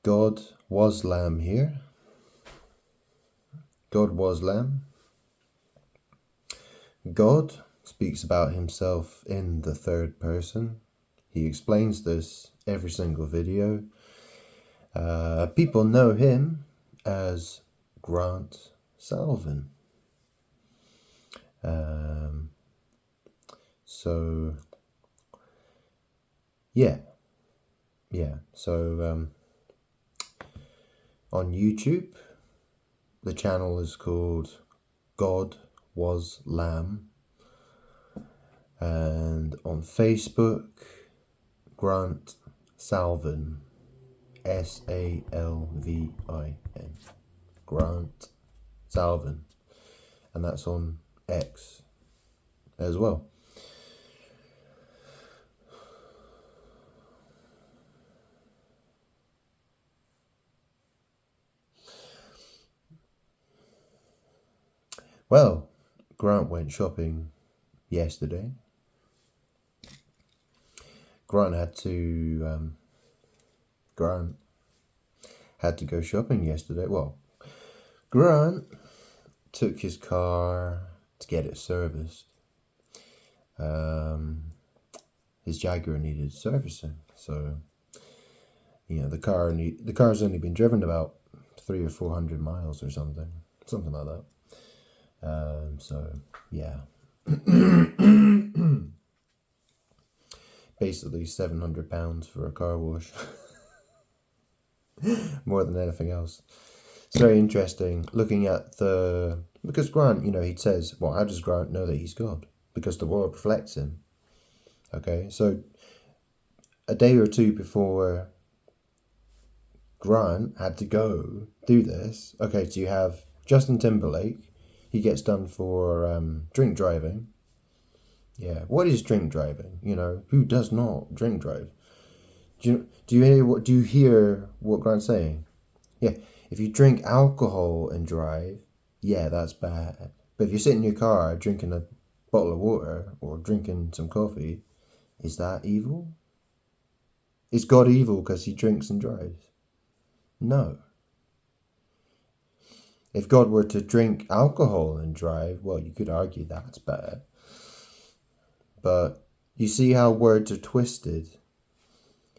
God Waslamb here. God Waslamb. God speaks about himself in the third person. He explains this every single video. People know him as Grant Salvin. So on YouTube, the channel is called God Waslamb, and on Facebook, Grant Salvin, Salvin, Grant Salvin, and that's on X as well. Well, Grant went shopping yesterday. Grant had to go shopping yesterday. Well, Grant took his car to get it serviced. His Jaguar needed servicing, so the car's only been driven about 300 or 400 miles or something like that. Basically £700 for a car wash. More than anything else. It's very interesting looking at because Grant, he says, well, how does Grant know that he's God? Because the world reflects him. Okay, so a day or two before Grant had to go do this, okay, so you have Justin Timberlake. He gets done for drink driving. Yeah, what is drink driving? Who does not drink drive? Do you hear what Grant's saying? Yeah, if you drink alcohol and drive, yeah, that's bad. But if you sit in your car drinking a bottle of water or drinking some coffee, is that evil? Is God evil because he drinks and drives? No. If God were to drink alcohol and drive, well, you could argue that's bad. But you see how words are twisted.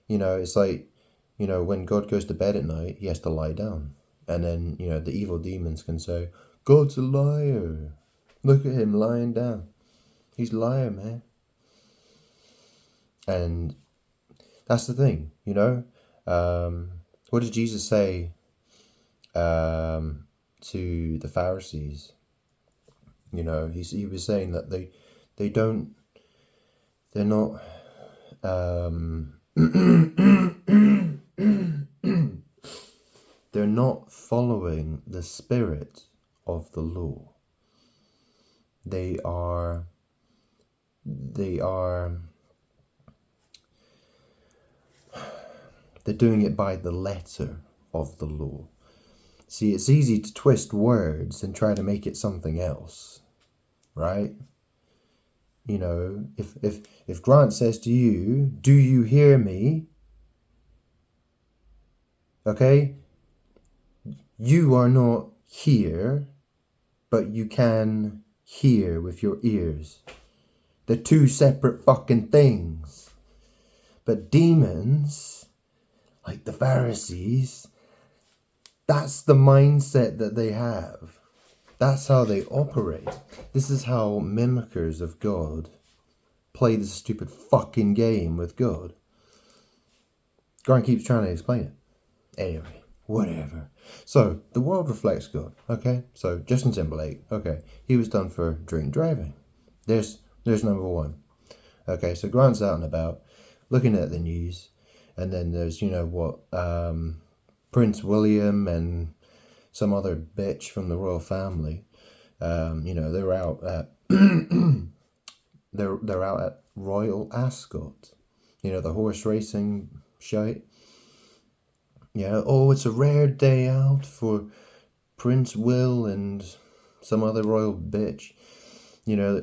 It's like, when God goes to bed at night, he has to lie down. And then, the evil demons can say, God's a liar. Look at him lying down. He's a liar, man. And that's the thing, what did Jesus say to the Pharisees? He was saying that they're not they're not following the spirit of the law. They're doing it by the letter of the law. See, it's easy to twist words and try to make it something else, right? If Grant says to you, do you hear me? Okay? You are not here, but you can hear with your ears. They're two separate fucking things. But demons, like the Pharisees, that's the mindset that they have. That's how they operate. This is how mimickers of God play this stupid fucking game with God. Grant keeps trying to explain it. Anyway, whatever. So, the world reflects God, okay? So, Justin Timberlake, okay, he was done for drink driving. There's number one. Okay, so Grant's out and about, looking at the news, and then there's, Prince William and some other bitch from the royal family, they're out at they're out at Royal Ascot, the horse racing shite. Yeah, oh, it's a rare day out for Prince Will and some other royal bitch,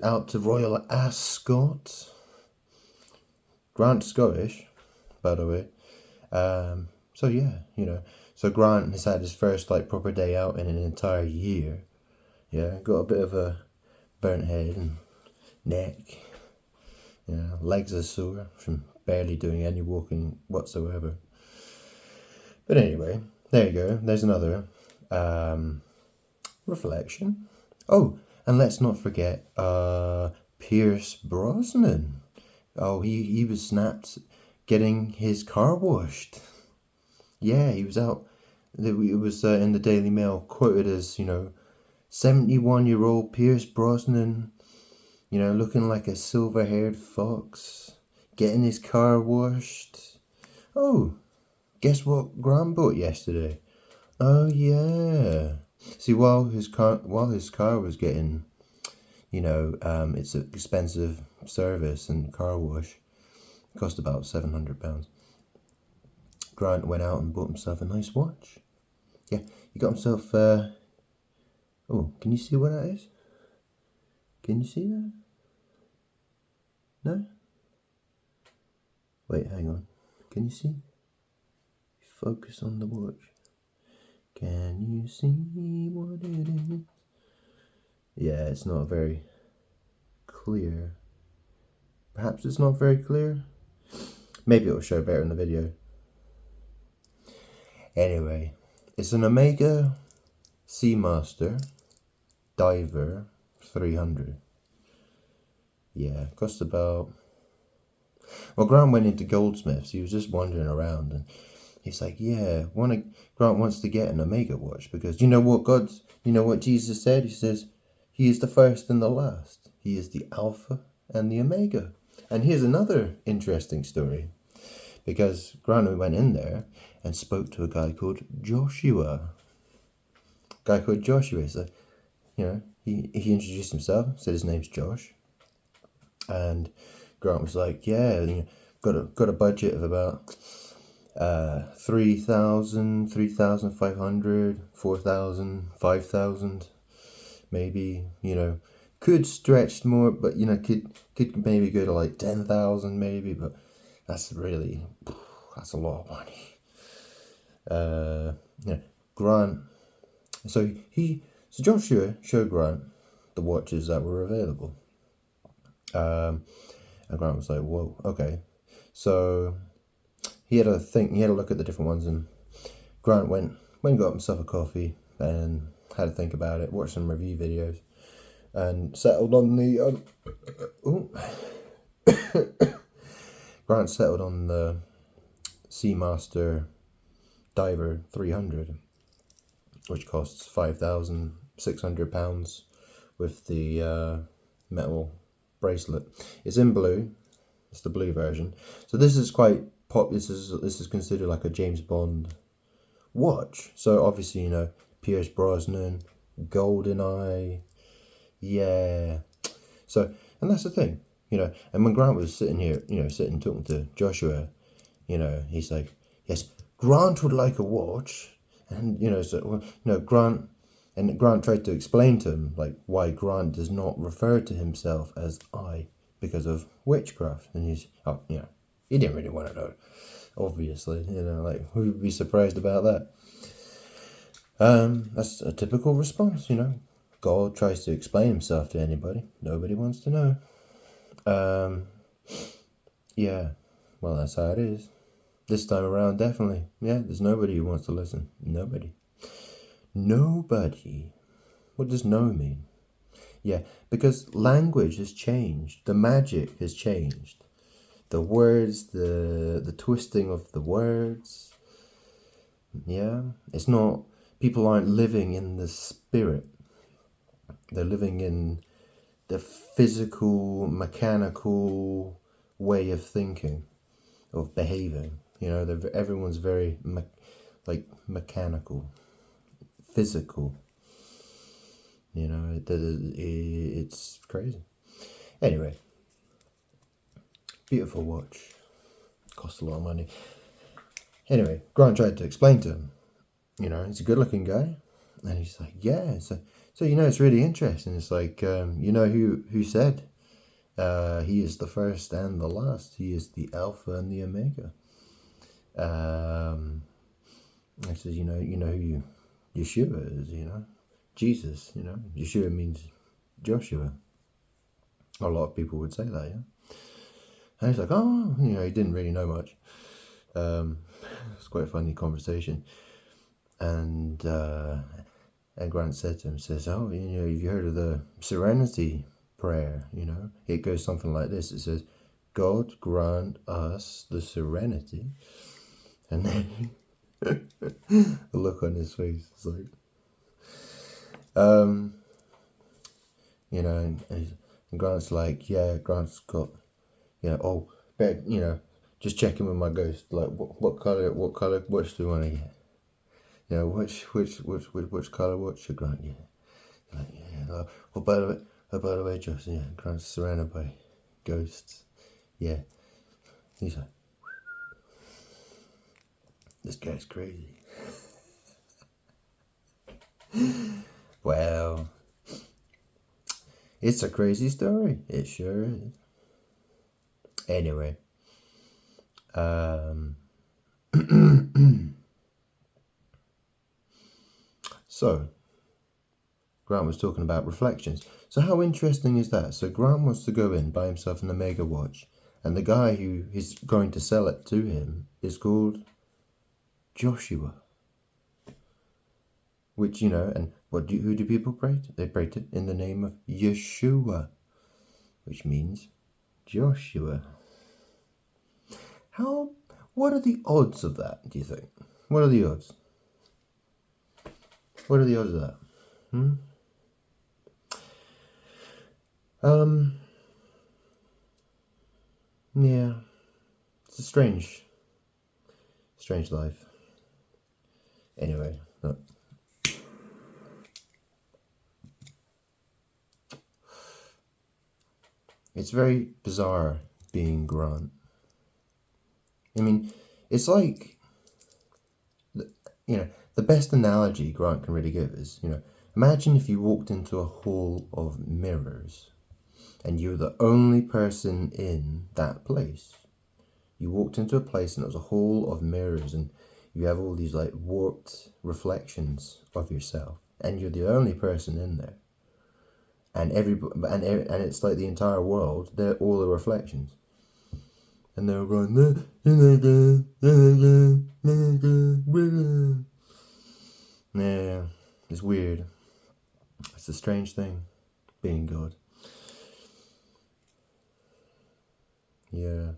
out to Royal Ascot. Grant's Scottish, by the way. So yeah, so Grant has had his first like proper day out in an entire year. Yeah, got a bit of a burnt head and neck. Legs are sore from barely doing any walking whatsoever. But anyway, there you go. There's another reflection. Oh, and let's not forget Pierce Brosnan. Oh, he was snapped getting his car washed. Yeah, he was out. It was in the Daily Mail quoted as 71-year-old Pierce Brosnan, looking like a silver-haired fox, getting his car washed. Oh, guess what Grant bought yesterday? Oh yeah. See, while his car was getting, it's an expensive service and car wash, it cost about £700. Grant went out and bought himself a nice watch. Yeah, he got himself. Oh, can you see what that is? Can you see that? No. Wait, hang on. Can you see? Focus on the watch. Can you see what it is? Yeah, it's not very clear. Perhaps it's not very clear. Maybe it'll show better in the video. Anyway, it's an Omega Seamaster Diver 300. Yeah, cost about... Well, Grant went into Goldsmiths. He was just wandering around and he's like, yeah, Grant wants to get an Omega watch because you know what Jesus said? He says, he is the first and the last. He is the Alpha and the Omega. And here's another interesting story, because Grant went in there and spoke to a guy called Joshua. So, he introduced himself, said his name's Josh. And Grant was like, yeah, got a budget of about 3,000, 3,500, 4,000, 5,000, maybe, could stretch more, but, could maybe go to like 10,000 maybe, but that's a lot of money. Grant, so Joshua showed Grant the watches that were available. And Grant was like, whoa, okay. So he had a look at the different ones, and Grant went and got himself a coffee and had a think about it, watched some review videos, and settled on the Grant settled on the Seamaster Diver 300, which costs £5,600 with the metal bracelet. It's in blue. It's the blue version. So this is quite pop. This is considered like a James Bond watch. So obviously, Pierce Brosnan, GoldenEye. Yeah. So, and that's the thing, and when Grant was sitting here, sitting talking to Joshua, he's like, yes, Grant would like a watch. And, Grant tried to explain to him, like, why Grant does not refer to himself as I because of witchcraft. And he didn't really want to know, obviously, like, who would be surprised about that? That's a typical response, God tries to explain himself to anybody. Nobody wants to know. Yeah, well, that's how it is. This time around, definitely. Yeah, there's nobody who wants to listen. Nobody. What does no mean? Yeah, because language has changed. The magic has changed. The words, the twisting of the words. Yeah, it's not... People aren't living in the spirit. They're living in the physical, mechanical way of thinking, of behaving. Everyone's very mechanical, physical. It's crazy. Anyway, beautiful watch. Cost a lot of money. Anyway, Grant tried to explain to him, he's a good-looking guy, and he's like, yeah. So it's really interesting. It's like, who said he is the first and the last. He is the Alpha and the Omega. I says, you know who Yeshua is, Jesus, Yeshua means Joshua. A lot of people would say that, yeah. And he's like, oh, he didn't really know much. It's quite a funny conversation. And Grant said to him, says, oh, have you heard of the Serenity Prayer? It goes something like this. It says, God grant us the serenity. And then the look on his face is like, and Grant's like, yeah, Grant's got, just checking with my ghost, like, what color, which do you want to get? Which color, what should Grant get? Like, yeah, by the way, Justin, yeah, Grant's surrounded by ghosts. Yeah. He's like, this guy's crazy. Well, it's a crazy story. It sure is. Anyway, so Grant was talking about reflections. So how interesting is that? So Grant wants to go in, buy himself an Omega watch, and the guy who is going to sell it to him is called Joshua. Which, and who do people pray to? They pray to in the name of Yeshua, which means Joshua. What are the odds of that, do you think? What are the odds? What are the odds of that? Yeah, it's a strange life. Anyway, look. It's very bizarre being Grant. I mean, it's like, the best analogy Grant can really give is, imagine if you walked into a hall of mirrors and you're the only person in that place. You walked into a place and it was a hall of mirrors and you have all these like warped reflections of yourself and you're the only person in there. And and it's like the entire world, they're all the reflections. And they're going, yeah, it's weird. It's a strange thing, being God. Yeah.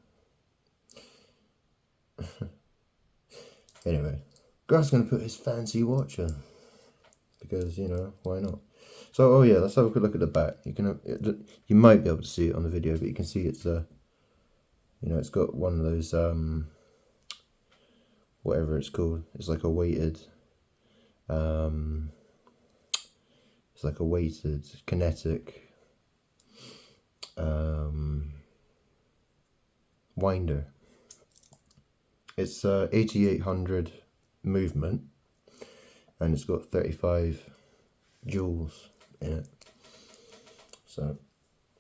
Anyway, Grant's going to put his fancy watch on. Because, why not? So, let's have a quick look at the back. You might be able to see it on the video, but you can see it's it's got one of those whatever it's called. It's like a weighted kinetic winder. It's 8800 movement, and it's got 35 joules in it. So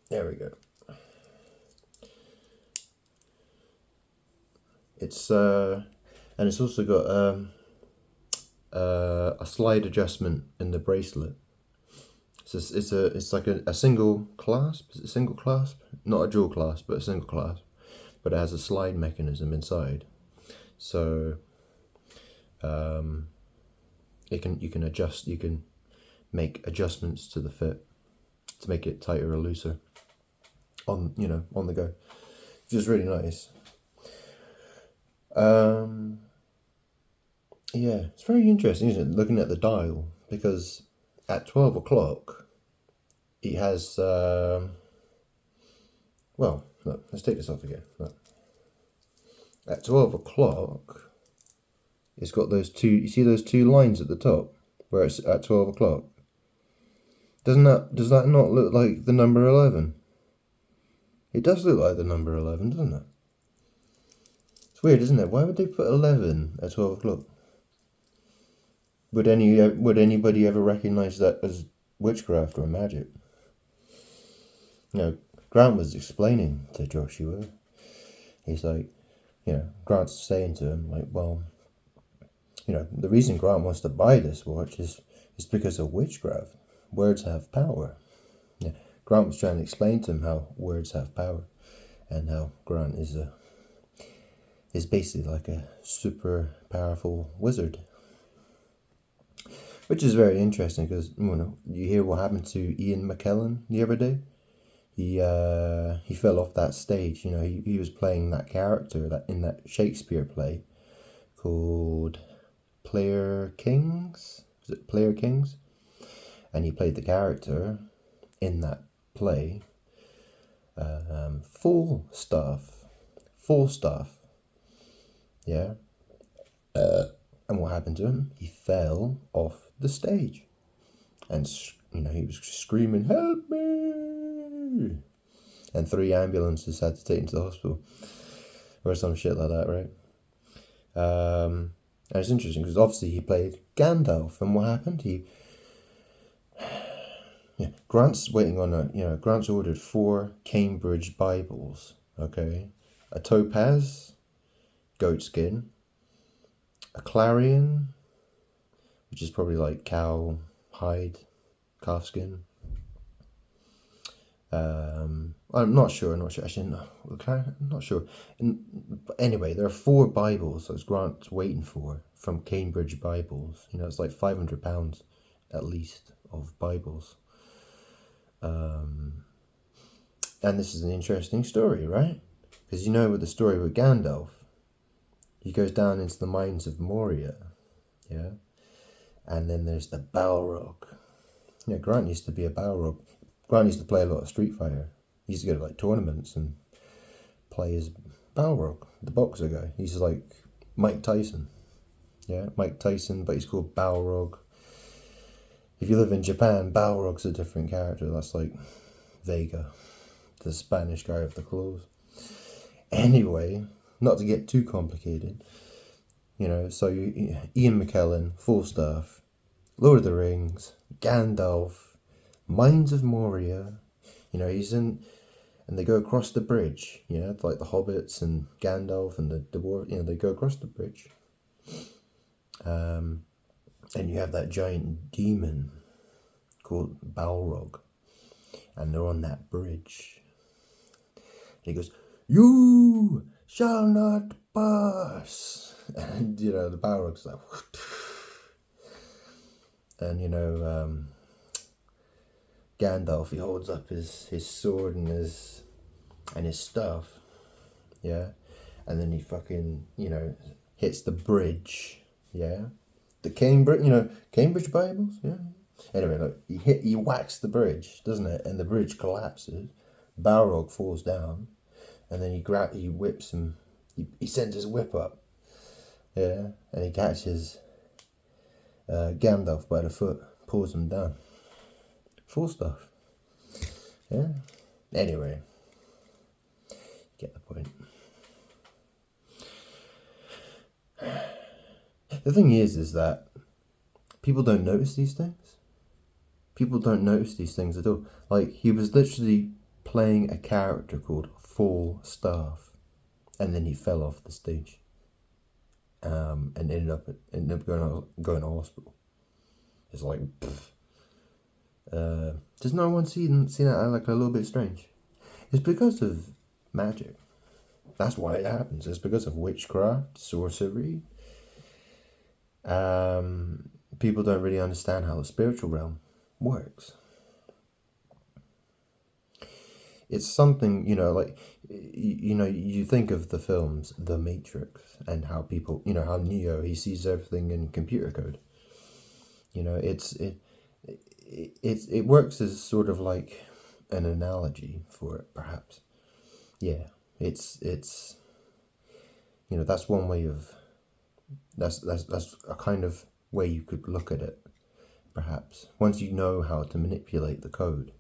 there we go. It's and it's also got a slide adjustment in the bracelet. So it's like a single clasp. Is it a single clasp? Not a dual clasp, but a single clasp. But it has a slide mechanism inside. So you can adjust. You can make adjustments to the fit to make it tighter or looser on the go, which is really nice. Yeah, it's very interesting, isn't it, looking at the dial, because at 12 o'clock it has well, look, let's take this off again. Look. At 12 o'clock it's got those two, you see those two lines at the top where it's at 12 o'clock? Does that not look like the number 11? It does look like the number 11, doesn't it? It's weird, isn't it? Why would they put 11 at 12 o'clock? Would anybody ever recognise that as witchcraft or magic? Grant was explaining to Joshua. He's like, Grant's saying to him, like, well, the reason Grant wants to buy this watch is because of witchcraft. Words have power. Yeah, Grant was trying to explain to him how words have power, and how Grant is basically like a super powerful wizard. Which is very interesting because you hear what happened to Ian McKellen the other day. He fell off that stage. He was playing that character that in that Shakespeare play called Player Kings. Was it Player Kings? And he played the character in that play. Falstaff. Yeah. And what happened to him? He fell off the stage, and he was screaming, "Help me!" And 3 ambulances had to take him to the hospital, or some shit like that, right? And it's interesting because obviously he played Gandalf, and what happened? Grant's waiting on Grant's ordered 4 Cambridge Bibles, okay? A topaz, goat skin, a clarion, which is probably like cow hide, calf skin. I'm not sure. Actually, no, I'm not sure. But anyway, there are 4 Bibles that Grant's waiting for from Cambridge Bibles. It's like £500 at least of Bibles. And this is an interesting story, right? Because with the story with Gandalf, he goes down into the mines of Moria, yeah? And then there's the Balrog. Grant used to be a Balrog. Grant used to play a lot of Street Fighter. He used to go to tournaments and play as Balrog, the boxer guy. He's like Mike Tyson. Yeah, Mike Tyson, but he's called Balrog. If you live in Japan, Balrog's a different character. That's like Vega, the Spanish guy with the claws. Anyway, not to get too complicated, so Ian McKellen, Falstaff, Lord of the Rings, Gandalf, Mines of Moria, he's in, and they go across the bridge, it's like the hobbits and Gandalf and the dwarf, they go across the bridge. And you have that giant demon called Balrog, and they're on that bridge. And he goes, "You shall not pass." And the Balrog's like, and Gandalf, he holds up his sword and his staff, yeah, and then he fucking hits the bridge, yeah. The Cambridge Bibles, yeah. Anyway, look, he whacks the bridge, doesn't it? And the bridge collapses. Balrog falls down, and then he whips him. He sends his whip up, yeah, and he catches Gandalf by the foot, pulls him down. Full stuff, yeah. Anyway, get the point. The thing is that people don't notice these things. People don't notice these things at all. Like, he was literally playing a character called Falstaff, and then he fell off the stage, and ended up going to hospital. It's like, does no one see that like a little bit strange? It's because of magic. That's why it happens. It's because of witchcraft, sorcery. People don't really understand how the spiritual realm works. It's something, you think of the films The Matrix and how people, how Neo, he sees everything in computer code. It works as sort of like an analogy for it, perhaps. Yeah, it's that's one way of, that's a kind of way you could look at it, perhaps. Once you know how to manipulate the code,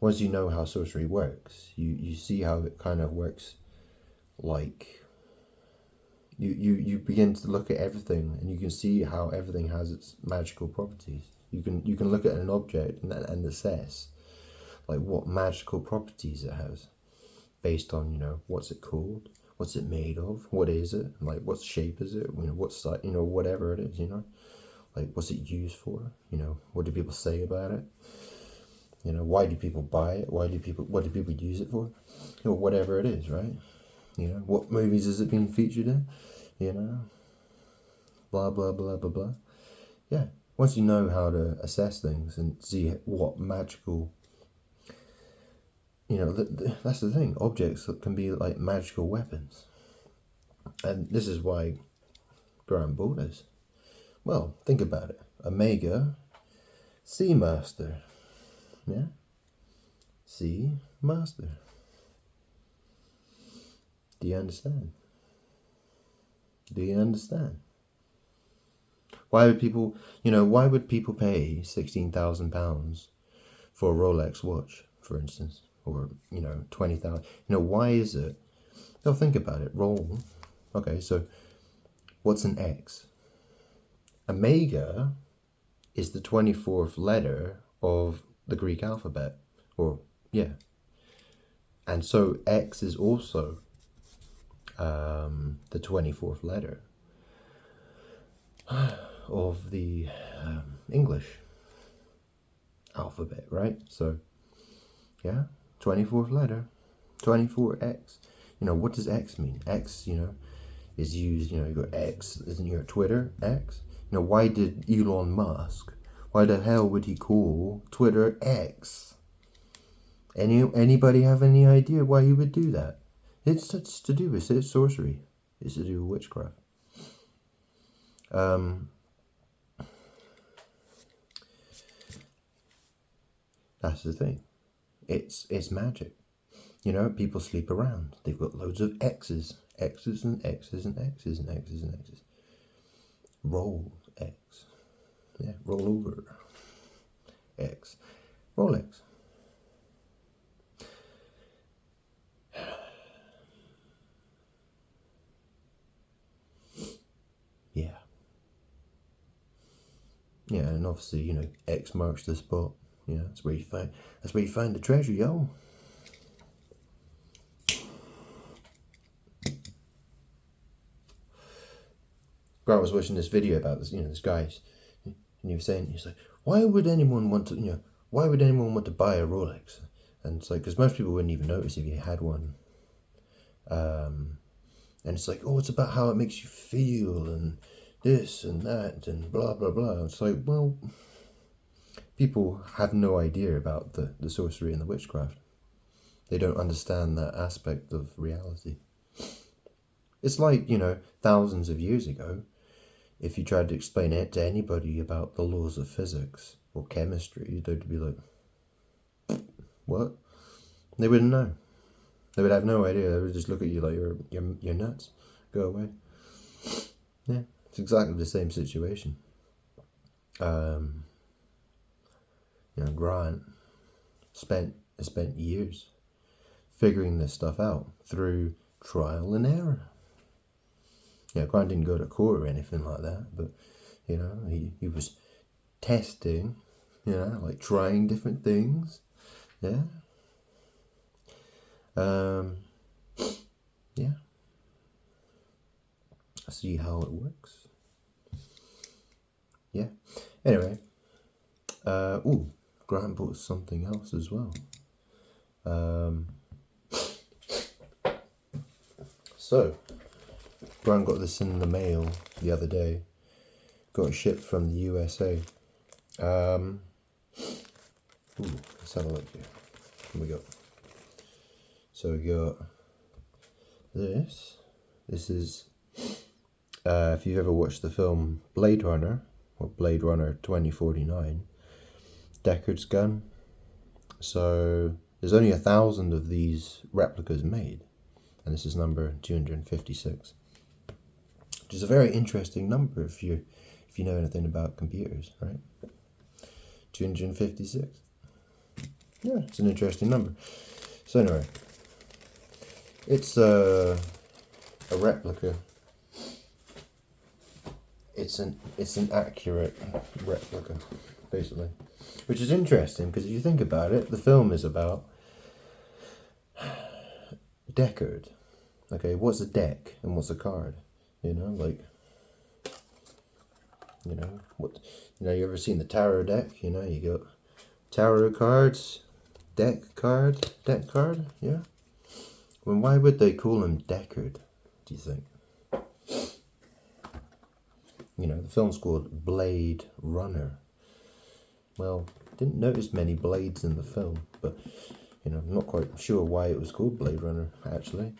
once you know how sorcery works, you see how it kind of works. Like, you begin to look at everything, and you can see how everything has its magical properties. You can look at an object and assess like what magical properties it has, based on what's it called, What's it made of? What is it? Like, what shape is it? What size? Whatever it is. Like, what's it used for? What do people say about it? Why do people buy it? What do people use it for? Whatever it is, right? What movies has it been featured in? Blah, blah, blah, blah, blah. Yeah. Once you know how to assess things and see what magical, that's the thing. Objects that can be like magical weapons. And this is why Graham bought this. Well, think about it. Omega, Sea Master. Yeah? Sea Master. Do you understand? Do you understand? Why would people pay £16,000 for a Rolex watch, for instance, or 20,000? Why is it? They'll think about it. Roll. Okay, so what's an X? Omega is the 24th letter of the Greek alphabet, and so X is also the 24th letter of the English alphabet, right? So, 24th letter, 24X. What does X mean? X, is used, you got X, isn't your Twitter, X? Why did Elon Musk, why the hell would he call Twitter X? Anybody have any idea why he would do that? It's to do with sorcery. It's to do with witchcraft. That's the thing. It's magic. People sleep around. They've got loads of X's. X's and X's and X's and X's and X's. Roll X. Yeah, roll over. X. Rolex. Yeah. Yeah, and obviously, X marks the spot. That's where you find the treasure, yo. Grant was watching this video about this, this guy, and he was saying, he's like, why would anyone want to buy a Rolex? And it's like, because most people wouldn't even notice if you had one. And it's like, it's about how it makes you feel, and this and that, and blah, blah, blah. It's like, well, people have no idea about the sorcery and the witchcraft. They don't understand that aspect of reality. It's like, thousands of years ago, if you tried to explain it to anybody about the laws of physics or chemistry, they'd be like, what? They wouldn't know. They would have no idea. They would just look at you like you're nuts. Go away. Yeah, it's exactly the same situation. Grant spent years figuring this stuff out through trial and error. Grant didn't go to court or anything like that, but he was testing, like trying different things. Yeah. Yeah. See how it works. Yeah. Anyway. Grant bought something else as well. So, Grant got this in the mail the other day. Got it shipped from the USA. Let's have a look here. What we got? So we got this. This is, if you've ever watched the film Blade Runner, or Blade Runner 2049, Deckard's gun. So there's only 1,000 of these replicas made, and this is number 256, which is a very interesting number if you know anything about computers, right? 256. Yeah, it's an interesting number. So anyway, it's a replica. It's an accurate replica, basically, which is interesting because if you think about it, the film is about Deckard, Okay, what's a deck and what's a card? You know, like, you know, what, you know, you ever seen the tarot deck? You know, you got tarot cards, deck card, yeah? Well, why would they call him Deckard, do you think? You know, the film's called Blade Runner. Well, didn't notice many blades in the film, but, you know, I'm not quite sure why it was called Blade Runner, actually,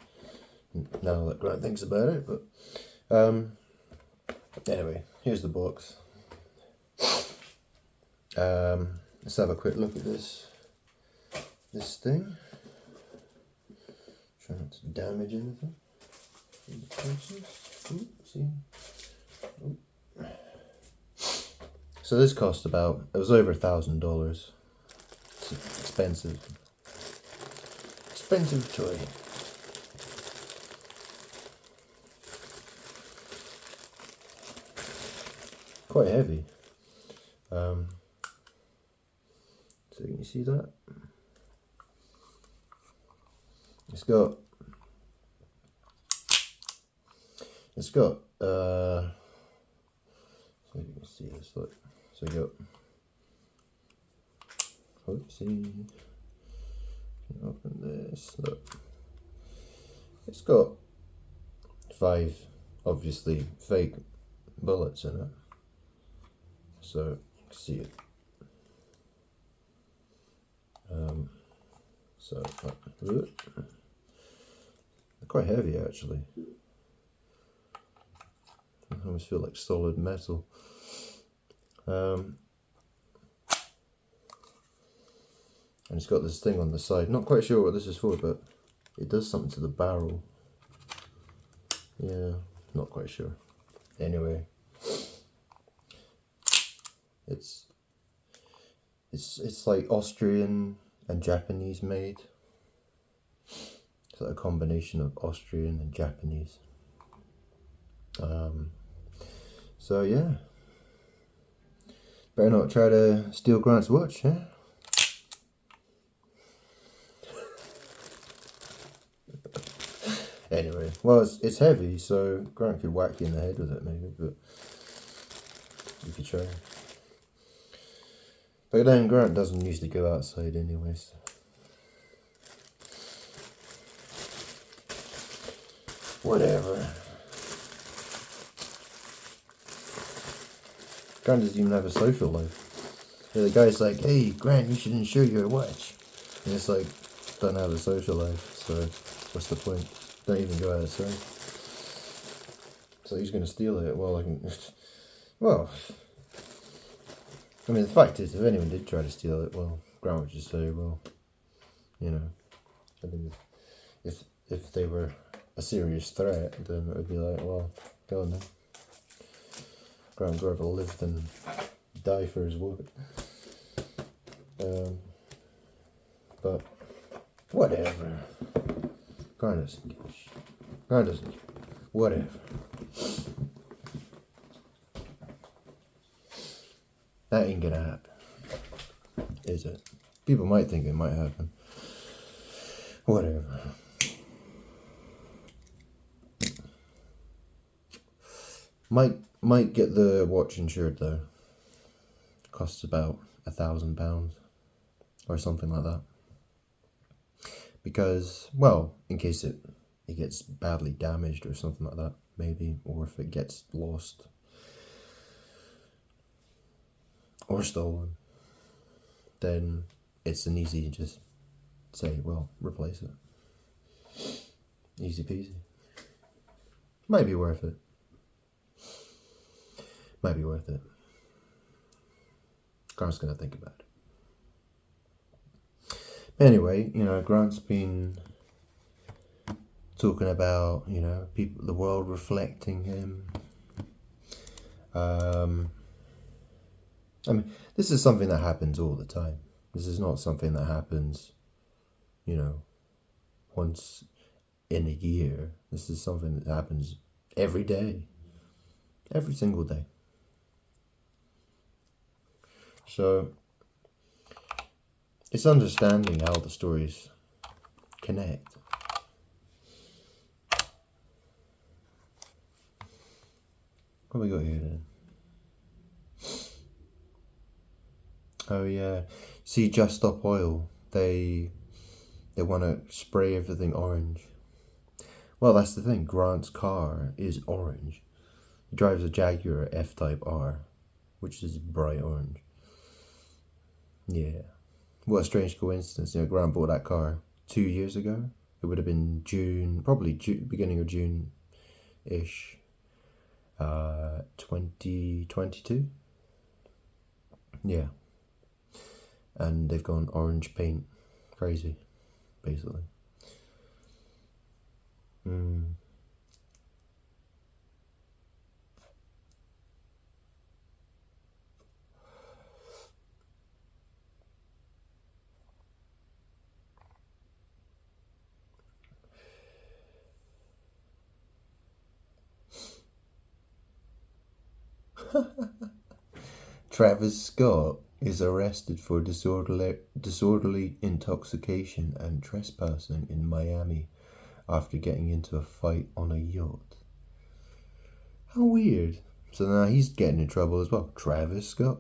now that Grant thinks about it, but, anyway, here's the box. Let's have a quick look at this thing. Try not to damage anything. Ooh, see? Ooh. So this cost about, it was over $1,000. It's an expensive toy. Quite heavy. So can you see that? It's got so you can see this, look. So you got, oopsie, open this, look. It's got 5 obviously fake bullets in it. So you can see it. So they're quite heavy actually. I almost feel like solid metal. And it's got this thing on the side. Not quite sure what this is for, but it does something to the barrel. Yeah, not quite sure. Anyway, it's like Austrian and Japanese made. It's like a combination of Austrian and Japanese. So yeah, better not try to steal Grant's watch, huh? Anyway, well, it's heavy, so Grant could whack you in the head with it maybe, but if you try. But then Grant doesn't usually go outside anyway, so. Whatever. Grant doesn't even have a social life. Yeah, the guy's like, hey, Grant, you should insure your watch. And it's like, don't have a social life, so what's the point? Don't even go outside. So he's going to steal it. Well, I can. Well, I mean, the fact is, if anyone did try to steal it, well, Grant would just say, well, you know, I mean, if they were a serious threat, then it would be like, well, go on then. Grant would rather live than die for his work. But whatever. Grant doesn't give a shit. Grant doesn't care. Whatever. That ain't gonna happen, is it? People might think it might happen. Whatever. Might get the watch insured though. Costs about £1,000 or something like that. Because, well, in case it gets badly damaged or something like that, maybe, or if it gets lost or stolen, then it's an easy just say, well, replace it. Easy peasy. Might be worth it. Might be worth it. Grant's gonna think about it. Anyway, you know, Grant's been talking about, you know, people, the world reflecting him. I mean, this is something that happens all the time. This is not something that happens, you know, once in a year. This is something that happens every day. Every single day. So, it's understanding how the stories connect. What we got here then? Oh yeah, see, Just Stop Oil. They want to spray everything orange. Well, that's the thing. Grant's car is orange. He drives a Jaguar F-Type R, which is bright orange. Yeah. What a strange coincidence. You know, Grant bought that car 2 years ago. It would have been June, probably beginning of June-ish. 2022. Yeah. And they've gone orange paint. Crazy, basically. Travis Scott is arrested for disorderly intoxication and trespassing in Miami after getting into a fight on a yacht. How weird. So now he's getting in trouble as well. Travis Scott.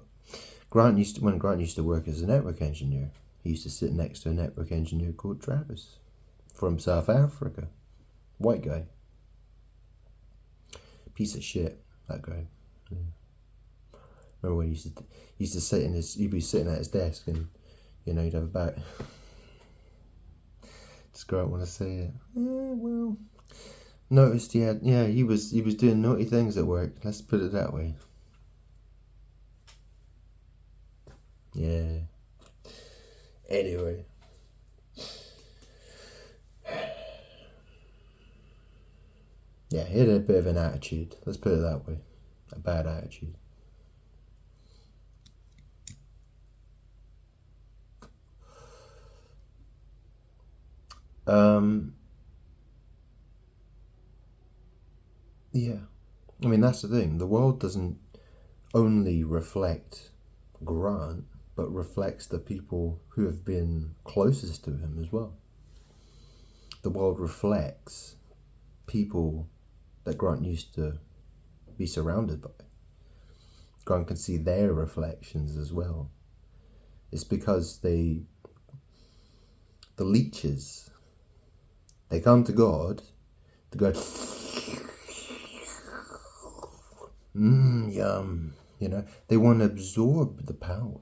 When Grant used to work as a network engineer, he used to sit next to a network engineer called Travis from South Africa. White guy. Piece of shit, that guy. Yeah. Remember when he used to sit he'd be sitting at his desk and, you know, he'd have a back. Just Grant want to say it. Yeah, well, noticed he was doing naughty things at work. Let's put it that way. Yeah. Anyway. Yeah, he had a bit of an attitude. Let's put it that way. A bad attitude. Yeah. I mean, that's the thing. The world doesn't only reflect Grant, but reflects the people who have been closest to him as well. The world reflects people that Grant used to be surrounded by. Grant can see their reflections as well. It's because the leeches, they come to God, they go, yum, you know, they want to absorb the power.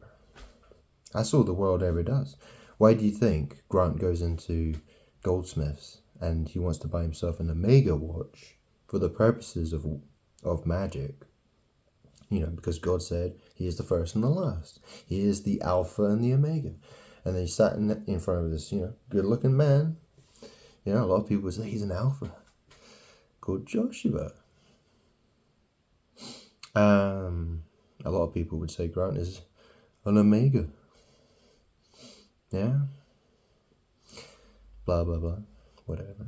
That's all the world ever does. Why do you think Grant goes into Goldsmiths and he wants to buy himself an Omega watch for the purposes of magic? You know, because God said he is the first and the last. He is the Alpha and the Omega. And then he sat in front of this, you know, good-looking man. You know, a lot of people would say he's an Alpha called Joshua. A lot of people would say Grant is an Omega. Yeah. Blah blah blah. Whatever.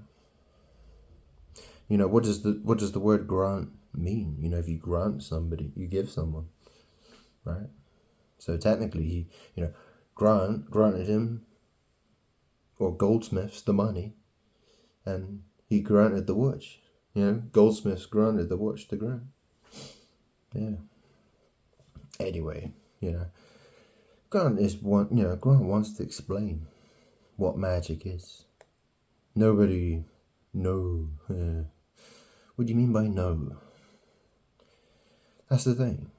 You know, what does the word grant mean? You know, if you grant somebody, you give someone, right? So technically, he, you know, granted him, or Goldsmiths, the money, and he granted the watch. You know, Goldsmiths granted the watch to Grant. Yeah. Anyway, you know, Grant wants to explain what magic is. Nobody, no. What do you mean by no? That's the thing.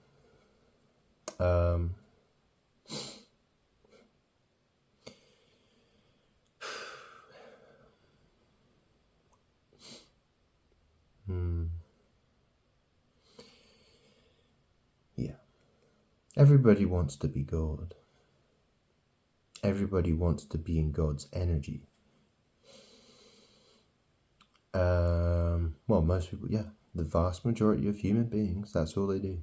Yeah. Everybody wants to be God. Everybody wants to be in God's energy. Well, most people, yeah. The vast majority of human beings, that's all they do.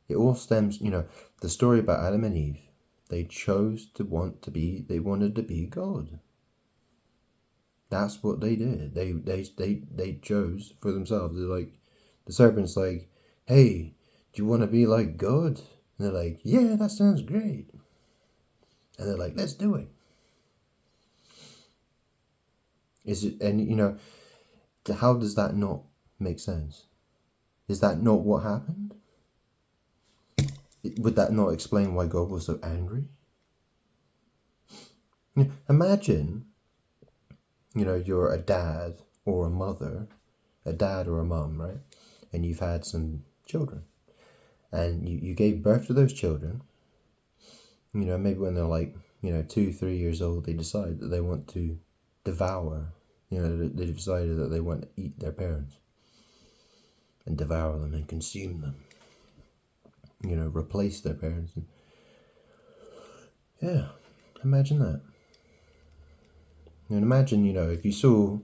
It all stems, you know, the story about Adam and Eve. They wanted to be God. That's what they did. They chose for themselves. They're like, the serpent's like, hey, do you want to be like God? And they're like, yeah, that sounds great. And they're like, let's do it. Is it, and you know, how does that not make sense? Is that not what happened? Would that not explain why God was so angry? Imagine, you're a dad or a mother, a dad or a mum, right? And you've had some children. And you gave birth to those children. Maybe when they're like, 2-3 years old, they decide that they want to devour. They've decided that they want to eat their parents and devour them and consume them. Replace their parents. Yeah, imagine that. And imagine, if you saw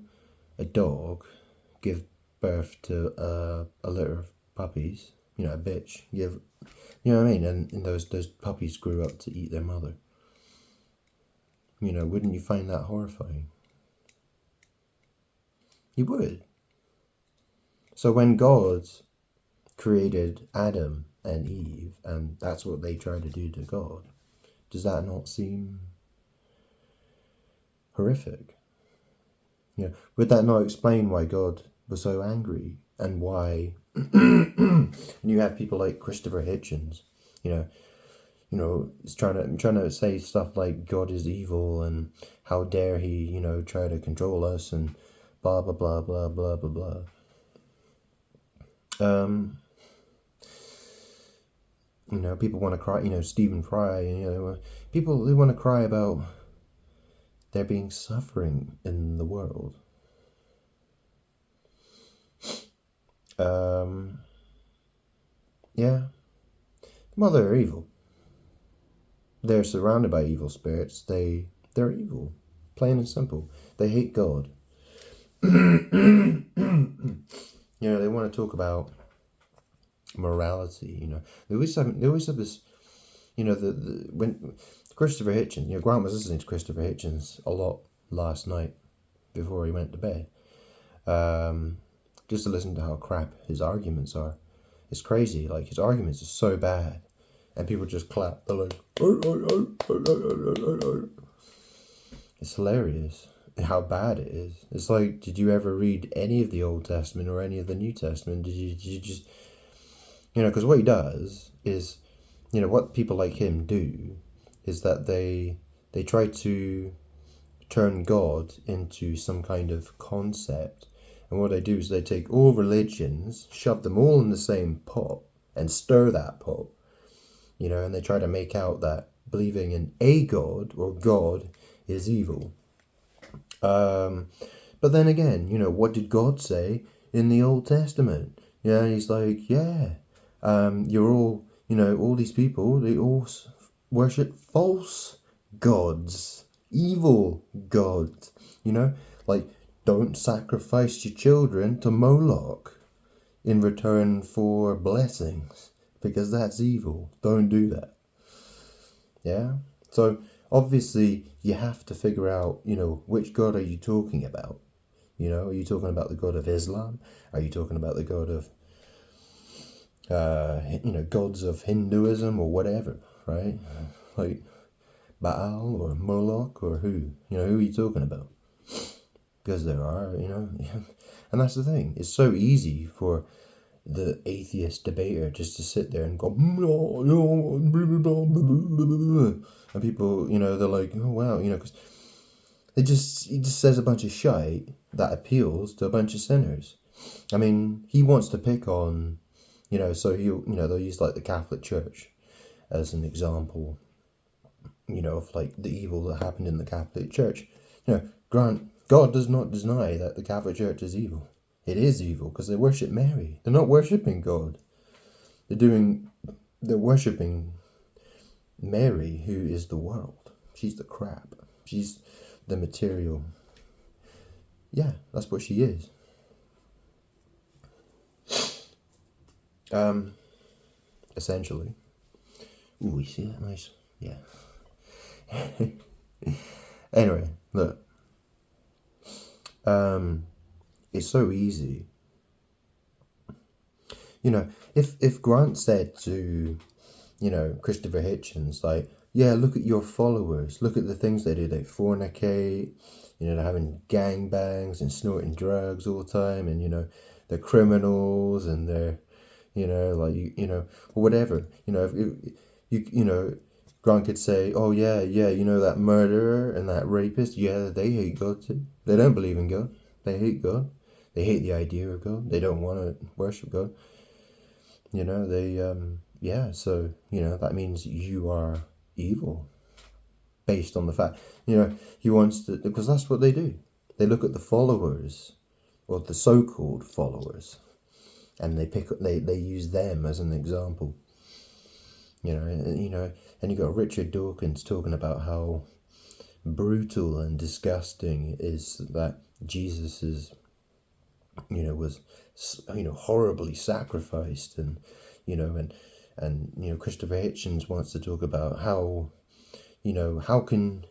a dog give birth to a litter of puppies, a bitch, you know what I mean? And those puppies grew up to eat their mother. Wouldn't you find that horrifying? You would. So when God created Adam and Eve, and that's what they tried to do to God, does that not seem horrific? Would that not explain why God was so angry and why you have people like Christopher Hitchens, is trying to say stuff like God is evil and how dare he, try to control us and blah blah blah blah blah blah blah. People want to cry. Stephen Fry. People, they want to cry about there being suffering in the world. Yeah. Well, they're evil. They're surrounded by evil spirits. They're evil. Plain and simple. They hate God. They want to talk about morality. They always have this. When Christopher Hitchens, Grant was listening to Christopher Hitchens a lot last night before he went to bed, just to listen to how crap his arguments are. It's crazy. Like, his arguments are so bad, and people just clap. They're like, it's hilarious how bad it is. It's like, did you ever read any of the Old Testament or any of the New Testament? Did you just, because what he does is, what people like him do is that they try to turn God into some kind of concept. And what they do is they take all religions, shove them all in the same pot, and stir that pot. And they try to make out that believing in a God or God is evil. But then again, what did God say in the Old Testament? He's like, you're all, all these people, they all worship false gods, evil gods, like, don't sacrifice your children to Moloch in return for blessings, because that's evil. Don't do that. Yeah? So, obviously, you have to figure out, which God are you talking about? Are you talking about the God of Islam? Are you talking about the God of, gods of Hinduism or whatever, right? Like Baal or Moloch or who? Who are you talking about? Because there are, and that's the thing. It's so easy for the atheist debater just to sit there and go, and people, they're like, oh wow, because he just says a bunch of shite that appeals to a bunch of sinners. I mean, he wants to pick on, so they'll use like the Catholic Church as an example, of like the evil that happened in the Catholic Church. Grant, God does not deny that the Catholic Church is evil. It is evil because they worship Mary. They're not worshipping God. They're worshipping Mary, who is the world. She's the crap. She's the material. Yeah, that's what she is. Essentially. Ooh, you see that nice? Yeah. Anyway, look. It's so easy. If Grant said to, Christopher Hitchens, like, yeah, look at your followers, look at the things they do, they fornicate, they're having gangbangs and snorting drugs all the time, and, they're criminals, and they're, like or whatever. If Grant could say, oh yeah, that murderer and that rapist, yeah, they hate God too. They don't believe in God. They hate God. They hate the idea of God. They don't want to worship God. So that means you are evil, based on the fact, he wants to, because that's what they do. They look at the followers, or the so-called followers, and they use them as an example. And you got Richard Dawkins talking about how brutal and disgusting is that Jesus is, was, horribly sacrificed, and Christopher Hitchens wants to talk about how, how can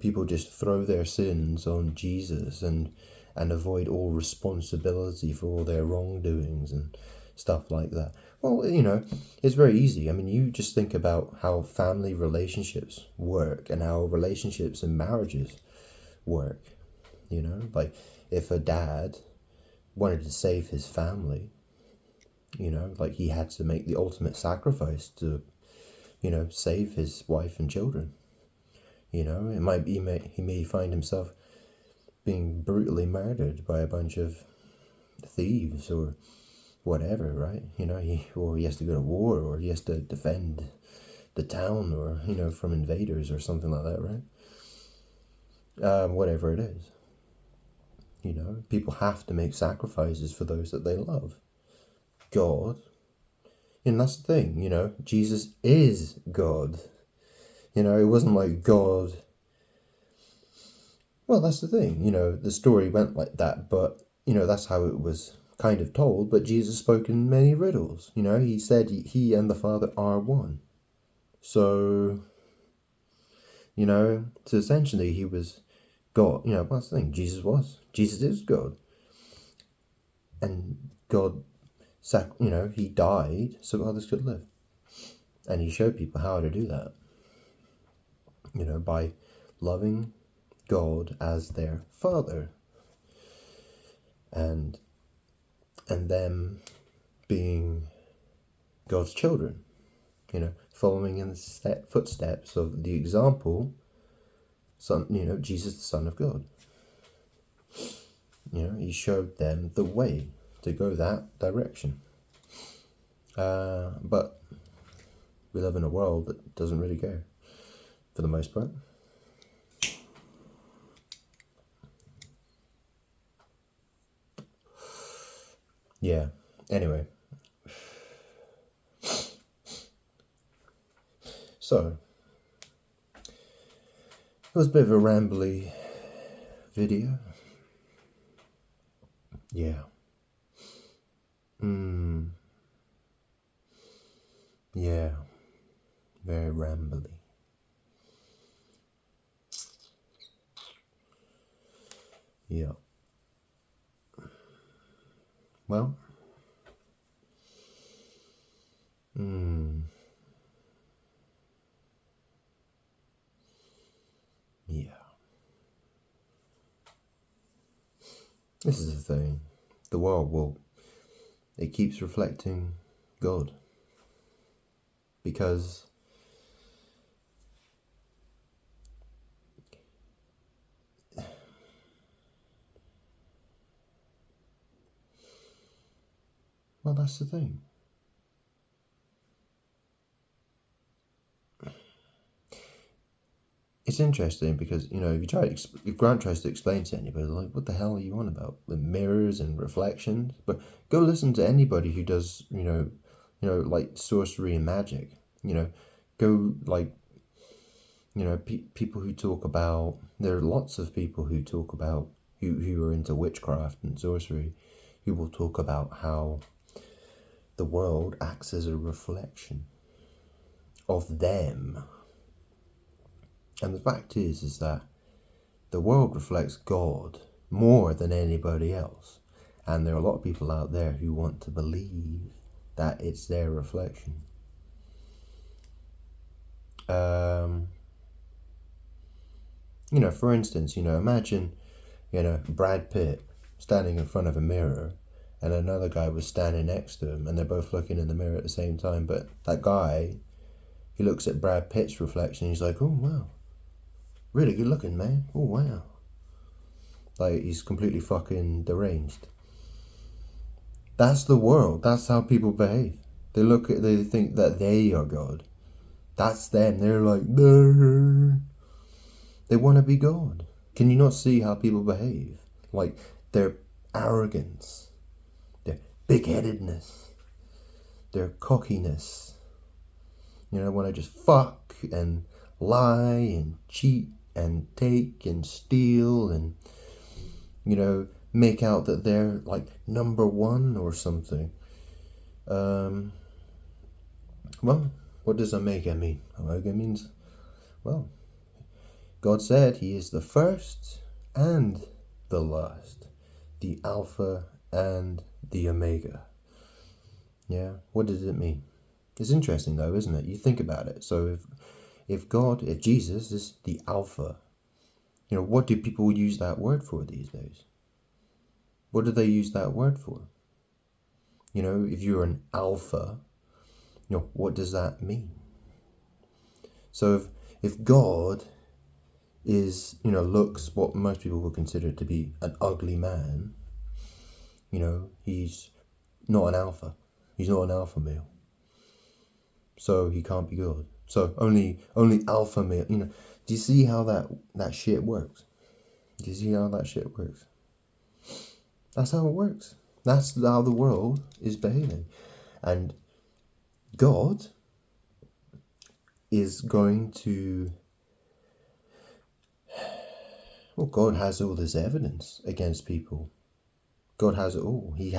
people just throw their sins on Jesus and avoid all responsibility for all their wrongdoings and stuff like that. Well, it's very easy. I mean, you just think about how family relationships work and how relationships and marriages work. Like if a dad wanted to save his family, like he had to make the ultimate sacrifice to, save his wife and children. It might be, he may find himself being brutally murdered by a bunch of thieves or whatever, right? He has to go to war, or he has to defend the town, or from invaders or something like that, right? Whatever it is, people have to make sacrifices for those that they love. God, and that's the thing, Jesus is God. It wasn't like God. Well, that's the thing, the story went like that, but that's how it was kind of told. But Jesus spoke in many riddles. He said he and the Father are one. So, so essentially he was God. That's the thing. Jesus is God. And God, he died so others could live. And he showed people how to do that. By loving God as their Father. And them being God's children, following in the footsteps of the example, Jesus, the Son of God. He showed them the way to go that direction. But we live in a world that doesn't really care, for the most part. Yeah, anyway. So, it was a bit of a rambly video. Yeah. Yeah. Very rambly. Yeah. Well. Yeah. This is the thing. The world it keeps reflecting God. Because well, that's the thing. It's interesting because, if Grant tries to explain to anybody, like, what the hell are you on about? The mirrors and reflections? But go listen to anybody who does, like sorcery and magic. Go, like, people who talk about, there are lots of people who talk about, who are into witchcraft and sorcery, who will talk about how the world acts as a reflection of them. And the fact is that the world reflects God more than anybody else. And there are a lot of people out there who want to believe that it's their reflection. For instance, imagine, Brad Pitt standing in front of a mirror and another guy was standing next to him, and they're both looking in the mirror at the same time. But that guy, he looks at Brad Pitt's reflection, and he's like, oh, wow. Really good looking, man. Oh, wow. Like, he's completely fucking deranged. That's the world. That's how people behave. They think that they are God. That's them. They're like, nah. They want to be God. Can you not see how people behave? Like, their arrogance, their big-headedness, their cockiness. You know, want to just fuck and lie and cheat and take and steal and, you know, make out that they're like number one or something. Well, what does omega mean? Omega means, well, God said he is the first and the last, the Alpha and the Omega. Yeah, what does it mean? It's interesting though, isn't it? You think about it. So if Jesus is the Alpha, you know, what do people use that word for these days? What do they use that word for? You know, if you're an alpha, you know, what does that mean? So if God is, you know, looks what most people would consider to be an ugly man, you know, he's not an alpha. He's not an alpha male. So he can't be God. So only alpha male, you know. Do you see how that shit works? Do you see how that shit works? That's how it works. That's how the world is behaving. And God is going to... Well, God has all this evidence against people. God has it all. He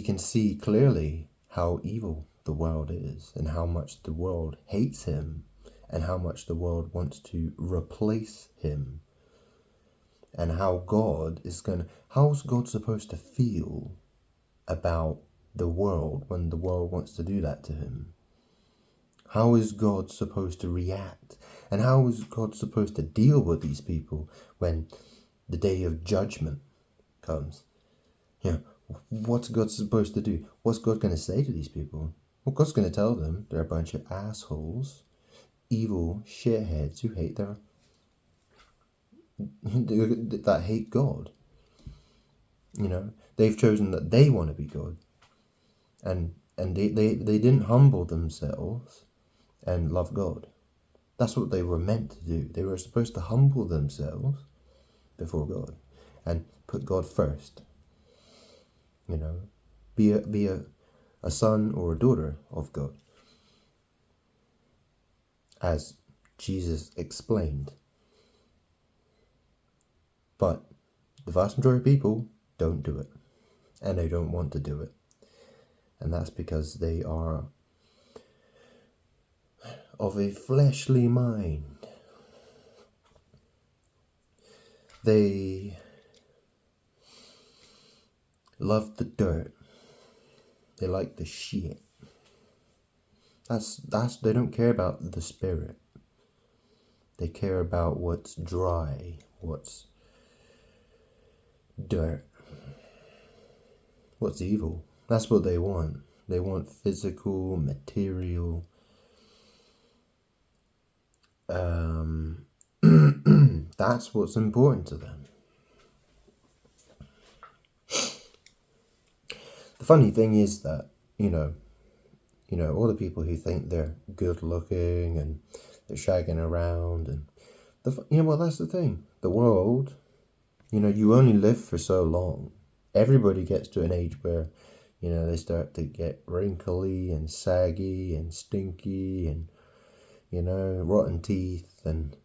can see clearly how evil the world is and how much the world hates him and how much the world wants to replace him. And how how's God supposed to feel about the world when the world wants to do that to him? How is God supposed to react? And how is God supposed to deal with these people when the day of judgment comes? You know, what's God supposed to do? What's God going to say to these people? Well, God's going to tell them they're a bunch of assholes, evil shitheads who hate that hate God. You know, they've chosen that they want to be God, and they didn't humble themselves and love God. That's what they were meant to do. They were supposed to humble themselves before God and put God first. You know, be a son or a daughter of God, as Jesus explained. But the vast majority of people don't do it, and they don't want to do it. And that's because they are of a fleshly mind. They love the dirt. They like the shit. They don't care about the spirit. They care about what's dry, what's dirt, what's evil. That's what they want. They want physical, material. That's what's important to them. The funny thing is that, you know, all the people who think they're good looking and they're shagging around and that's the thing. The world, you only live for so long. Everybody gets to an age where, they start to get wrinkly and saggy and stinky and, rotten teeth and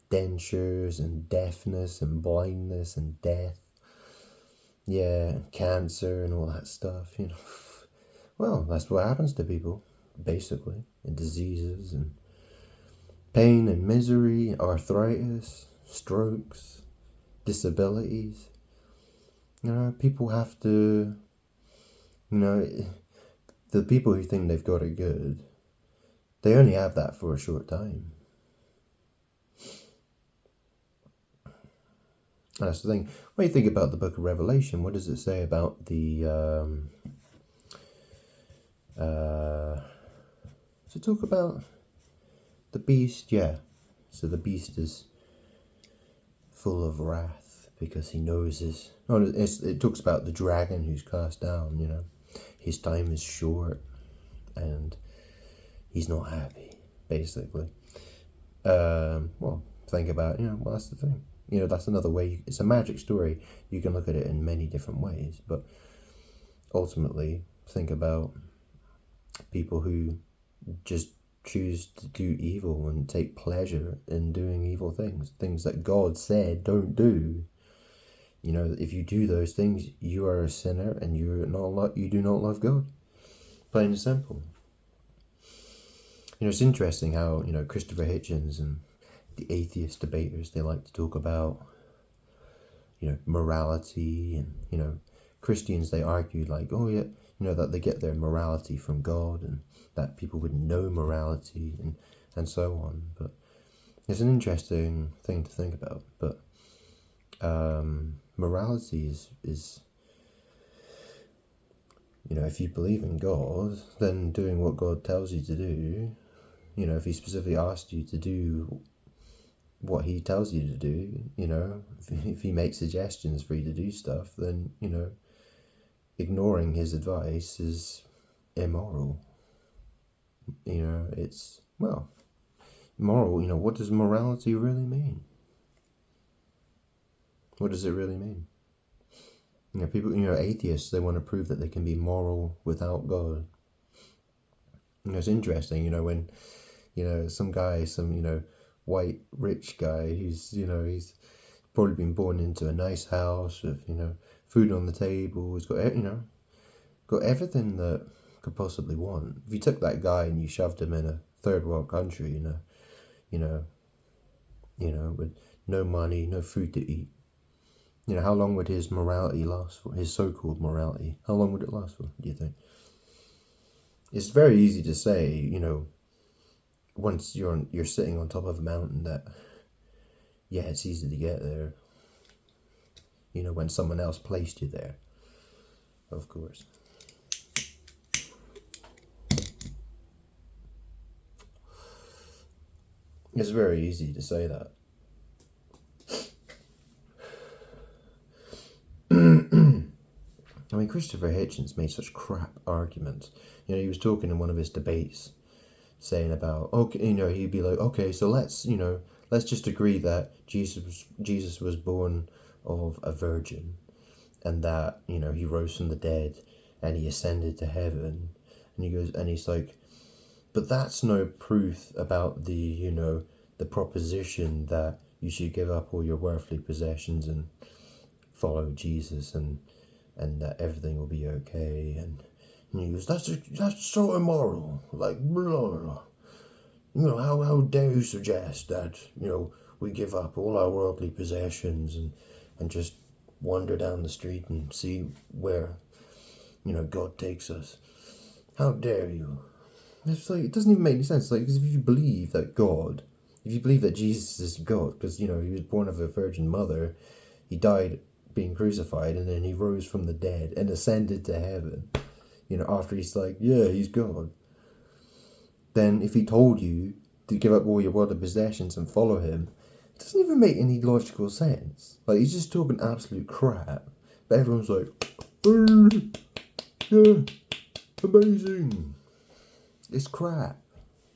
dentures and deafness and blindness and death. Yeah, and cancer and all that stuff, Well, that's what happens to people, basically. And diseases and pain and misery, arthritis, strokes, disabilities. People have to, the people who think they've got it good, they only have that for a short time. That's the thing. When you think about the book of Revelation, what does it say about the... does it talk about the beast? Yeah. So the beast is full of wrath because he knows his... No, it talks about the dragon who's cast down, you know. His time is short and he's not happy, basically. Well, think about, well, that's the thing. That's another way. It's a magic story. You can look at it in many different ways, but ultimately, think about people who just choose to do evil and take pleasure in doing evil things that God said don't do. If you do those things, you are a sinner and you do not love God. Plain and simple. It's interesting how, Christopher Hitchens and the atheist debaters, they like to talk about, morality, and, Christians, they argue like, oh yeah, that they get their morality from God and that people would know morality and so on. But it's an interesting thing to think about. But morality is if you believe in God, then doing what God tells you to do, if he specifically asked you to do what he tells you to do, if he makes suggestions for you to do stuff, then, ignoring his advice is immoral. It's, well, moral, what does morality really mean? What does it really mean? People, atheists, they want to prove that they can be moral without God. It's interesting, when, some guy, white rich guy who's, he's probably been born into a nice house with, food on the table. He's got, got everything that could possibly want. If you took that guy and you shoved him in a third world country, with no money, no food to eat, how long would his morality last for? His so-called morality, how long would it last for, do you think? It's very easy to say, once you're sitting on top of a mountain that, yeah, it's easy to get there. When someone else placed you there, of course. It's very easy to say that. I mean, Christopher Hitchens made such crap arguments. He was talking in one of his debates, saying about, okay, he'd be like, okay, so let's just agree that Jesus was born of a virgin, and that, he rose from the dead, and he ascended to heaven, and he's like, but that's no proof about the, the proposition that you should give up all your worldly possessions and follow Jesus, and that everything will be okay, and he goes, that's so immoral, like, blah, blah. How dare you suggest that, we give up all our worldly possessions and just wander down the street and see where, God takes us. How dare you? It's like, it doesn't even make any sense. Like, because if you believe that Jesus is God, because, he was born of a virgin mother, he died being crucified, and then he rose from the dead and ascended to heaven, after he's like, yeah, he's God. Then if he told you to give up all your worldly possessions and follow him, it doesn't even make any logical sense. Like, he's just talking absolute crap, but everyone's like, yeah, amazing. It's crap.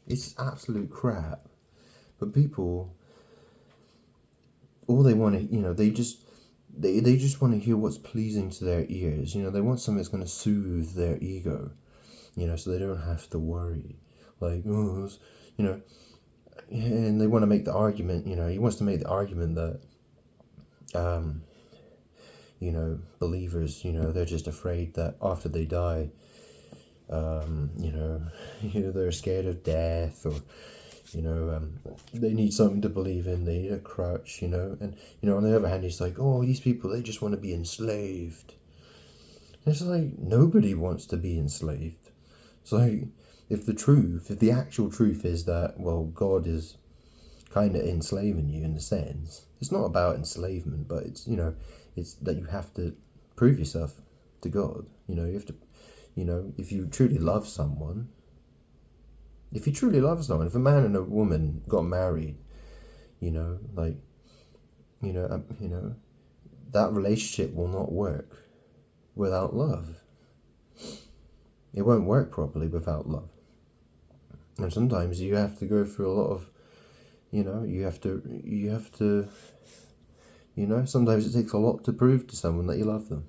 It's absolute crap. But people, all they want to, they just want to hear what's pleasing to their ears. They want something that's going to soothe their ego, so they don't have to worry. Like, and they want to make the argument, he wants to make the argument that, believers, they're just afraid that after they die, they're scared of death, or, they need something to believe in, they need a crutch, and, on the other hand, he's like, oh, these people, they just want to be enslaved. And it's like, nobody wants to be enslaved. It's like, if the actual truth is that, well, God is kind of enslaving you in a sense. It's not about enslavement, but it's, you know, it's that you have to prove yourself to God. You know, you have to, you know, if you truly love someone, if a man and a woman got married, you know, like, you know, that relationship will not work without love. It won't work properly without love. And sometimes you have to go through a lot of, you know, you have to, you know, sometimes it takes a lot to prove to someone that you love them.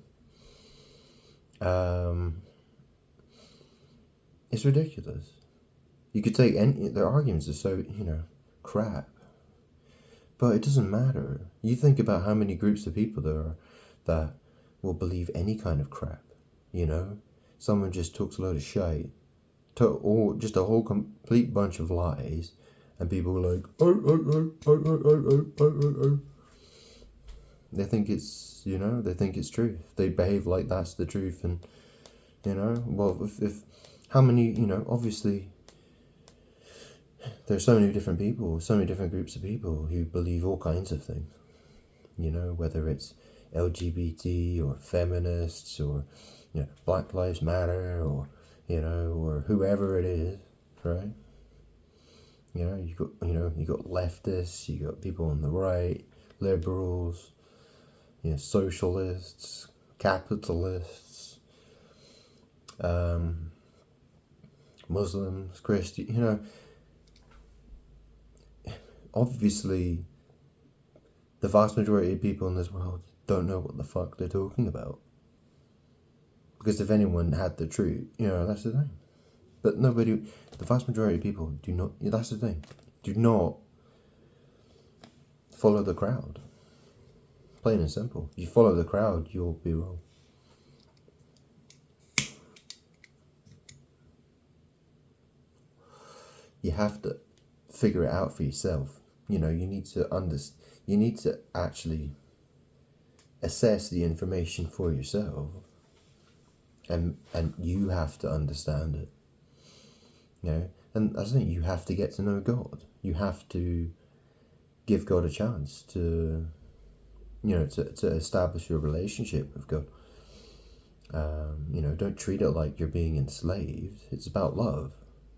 It's ridiculous. You could take their arguments are so, you know, crap. But it doesn't matter. You think about how many groups of people there are that will believe any kind of crap, you know? Someone just talks a load of shite, or just a whole complete bunch of lies, and people are like, they think it's, you know, they think it's truth. They behave like that's the truth, and, you know, well, if how many, you know, obviously, there's so many different people, so many different groups of people who believe all kinds of things, you know, whether it's LGBT or feminists or, you know, Black Lives Matter or, you know, or whoever it is, right? You know, you got leftists, you got people on the right, liberals, you know, socialists, capitalists, Muslims, Christians, you know. Obviously, the vast majority of people in this world don't know what the fuck they're talking about. Because if anyone had the truth, you know, that's the thing. But the vast majority of people do not, that's the thing, do not follow the crowd. Plain and simple. If you follow the crowd, you'll be wrong. You have to figure it out for yourself. You know, you need to actually assess the information for yourself, and you have to understand it. You know, and I think you have to get to know God. You have to give God a chance to, you know, to establish your relationship with God. You know, don't treat it like you're being enslaved. It's about love.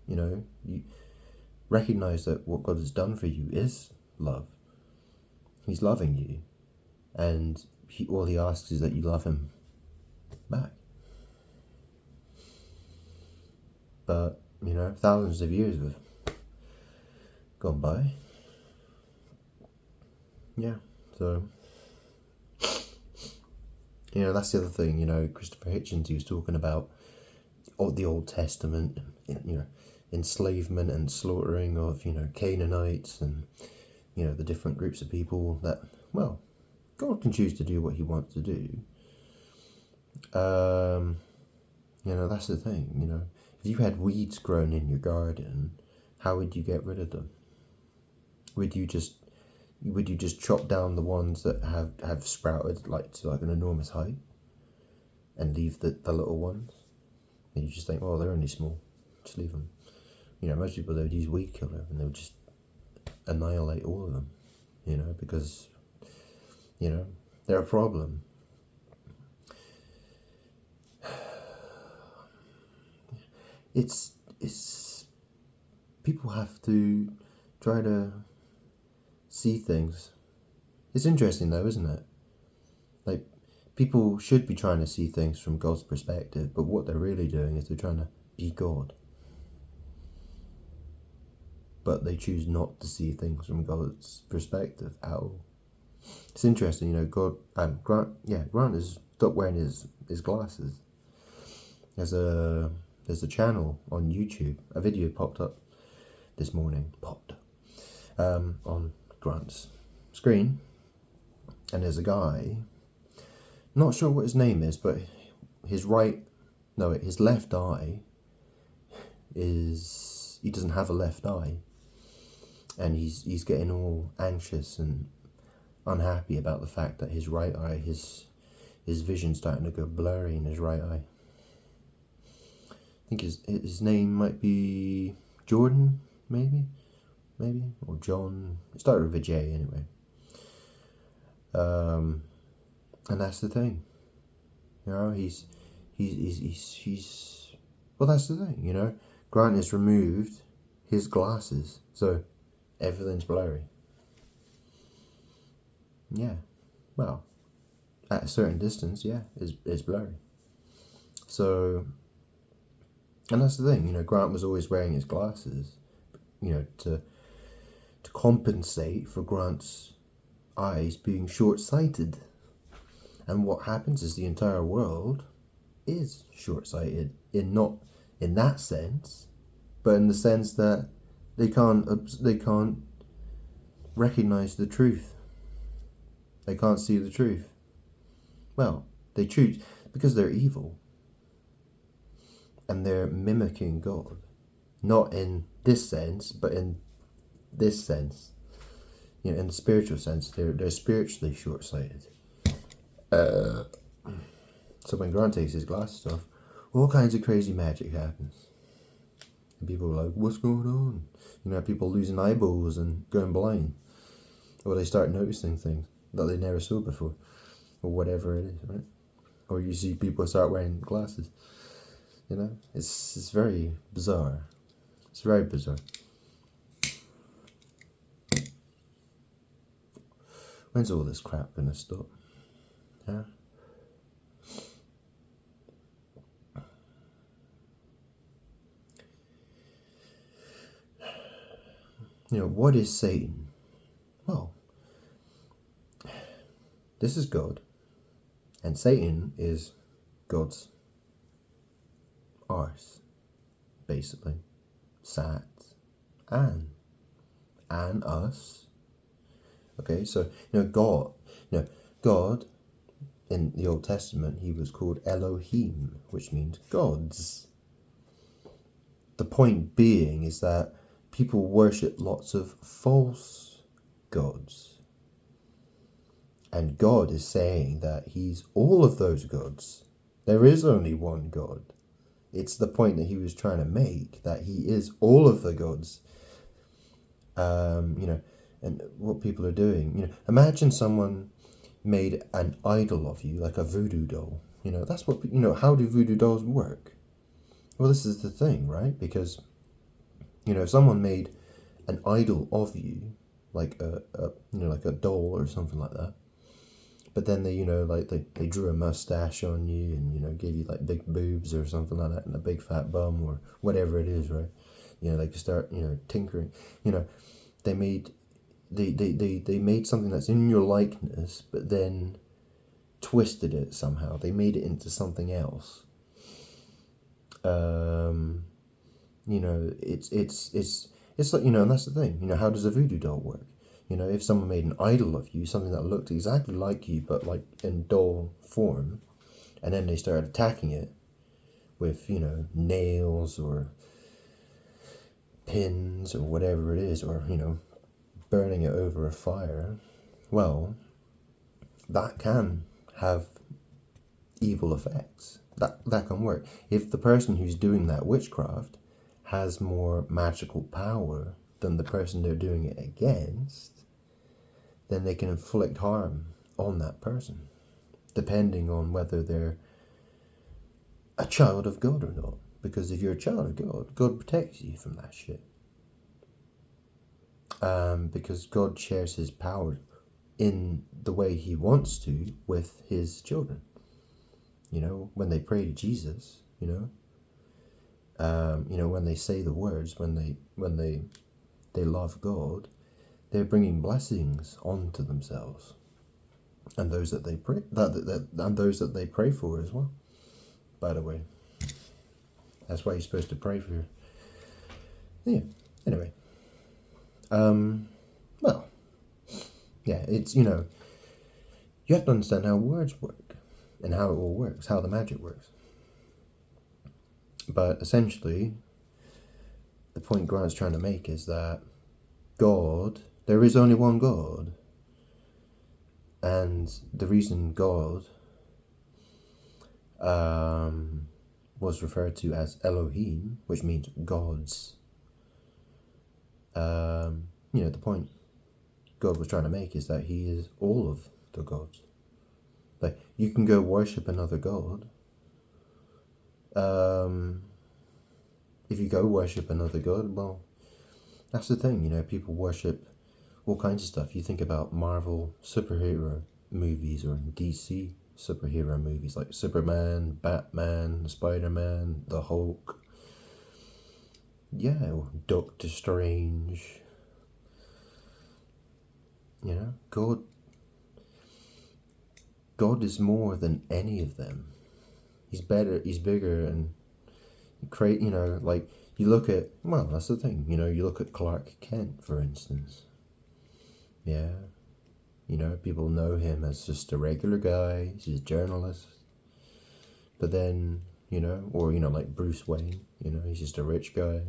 You know, you recognize that what God has done for you is love. He's loving you, and all he asks is that you love him back. But, you know, thousands of years have gone by. Yeah, so, you know, that's the other thing, you know, Christopher Hitchens, he was talking about the Old Testament, you know, enslavement and slaughtering of, you know, Canaanites and, you know, the different groups of people that, well, God can choose to do what he wants to do. You know, that's the thing, you know. If you had weeds grown in your garden, how would you get rid of them? Would you just chop down the ones that have sprouted to an enormous height and leave the little ones? And you just think, oh, they're only small, just leave them. You know, most people, they would use weed killer and they would just annihilate all of them, you know, because, you know, they're a problem. It's people have to try to see things. It's interesting though, isn't it? Like, people should be trying to see things from God's perspective, but what they're really doing is they're trying to be God. But they choose not to see things from God's perspective at all. It's interesting, you know, Grant has stopped wearing his glasses. There's a channel on YouTube, a video popped up this morning, on Grant's screen, and there's a guy, not sure what his name is, but his left eye he doesn't have a left eye, and he's getting all anxious and unhappy about the fact that his right eye, his vision's starting to go blurry in his right eye. I think his name might be Jordan, maybe, maybe, or John. It started with a J anyway. And that's the thing. You know, he's well, that's the thing, you know. Grant has removed his glasses, so everything's blurry. Yeah, well, at a certain distance, yeah, it's blurry. So, and that's the thing, you know, Grant was always wearing his glasses, you know, to compensate for Grant's eyes being short-sighted. And what happens is the entire world is short-sighted, not in that sense, but in the sense that they can't recognize the truth. They can't see the truth. Well, they choose because they're evil, and they're mimicking God, not in this sense, but in this sense. You know, in the spiritual sense, they're spiritually short-sighted. So when Grant takes his glasses off, all kinds of crazy magic happens. And people are like, what's going on? You know, people losing eyeballs and going blind. Or they start noticing things that they never saw before. Or whatever it is, right? Or you see people start wearing glasses. You know? It's very bizarre. It's very bizarre. When's all this crap gonna stop? Yeah? You know, what is Satan? Well, this is God. And Satan is God's arse, basically. Sat. And us. Okay, so, you know, God, in the Old Testament, he was called Elohim, which means gods. The point being is that people worship lots of false gods. And God is saying that he's all of those gods. There is only one God. It's the point that he was trying to make, that he is all of the gods. You know, and what people are doing. You know, imagine someone made an idol of you, like a voodoo doll. You know, that's what, you know, how do voodoo dolls work? Well, this is the thing, right? Because, you know, if someone made an idol of you, like like a doll or something like that, but then they, you know, like they drew a mustache on you and, you know, gave you like big boobs or something like that and a big fat bum or whatever it is, right? You know, they could start, you know, tinkering. You know, they made something that's in your likeness, but then twisted it somehow. They made it into something else. You know, it's like, you know, and that's the thing. You know, how does a voodoo doll work? You know, if someone made an idol of you, something that looked exactly like you, but like in doll form, and then they started attacking it with, you know, nails or pins or whatever it is, or, you know, burning it over a fire, well, that can have evil effects. That can work. If the person who's doing that witchcraft has more magical power than the person they're doing it against, then they can inflict harm on that person, depending on whether they're a child of God or not. Because if you're a child of God, God protects you from that shit. Because God shares his power in the way he wants to with his children. You know, when they pray to Jesus, you know, when they say the words, when they love God, they're bringing blessings onto themselves and those that they pray and those that they pray for as well. By the way, that's why you're supposed to pray for. Yeah. Anyway, well, yeah, it's, you know, you have to understand how words work and how it all works, how the magic works. But essentially, the point Grant's trying to make is that God, there is only one God. And the reason God was referred to as Elohim, which means gods, The point God was trying to make is that he is all of the gods. Like, you can go worship another god. If you go worship another god, well, that's the thing, people worship all kinds of stuff. You think about Marvel superhero movies or DC superhero movies like Superman, Batman, Spider-Man, the Hulk. Yeah, or Doctor Strange. God is more than any of them. He's better, he's bigger, and like, you look at, well, that's the thing, you look at Clark Kent, for instance. Yeah. People know him as just a regular guy, he's a journalist. But then, like Bruce Wayne, he's just a rich guy.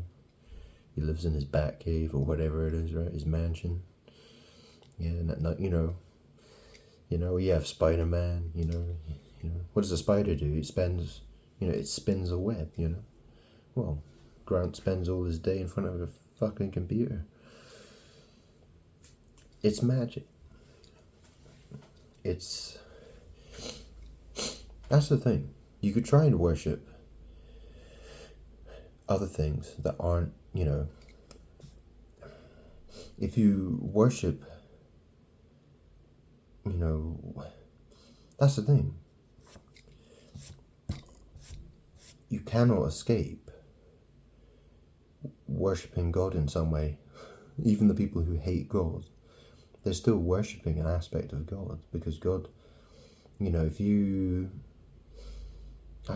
He lives in his bat cave or whatever it is, right? His mansion. Yeah, you have Spider-Man, what does a spider do? It spends, it spins a web, Well, Grant spends all his day in front of a fucking computer. It's magic. That's the thing. You could try and worship other things that aren't, if you worship, that's the thing. You cannot escape worshipping God in some way. Even the people who hate God, they're still worshipping an aspect of God, because God, that's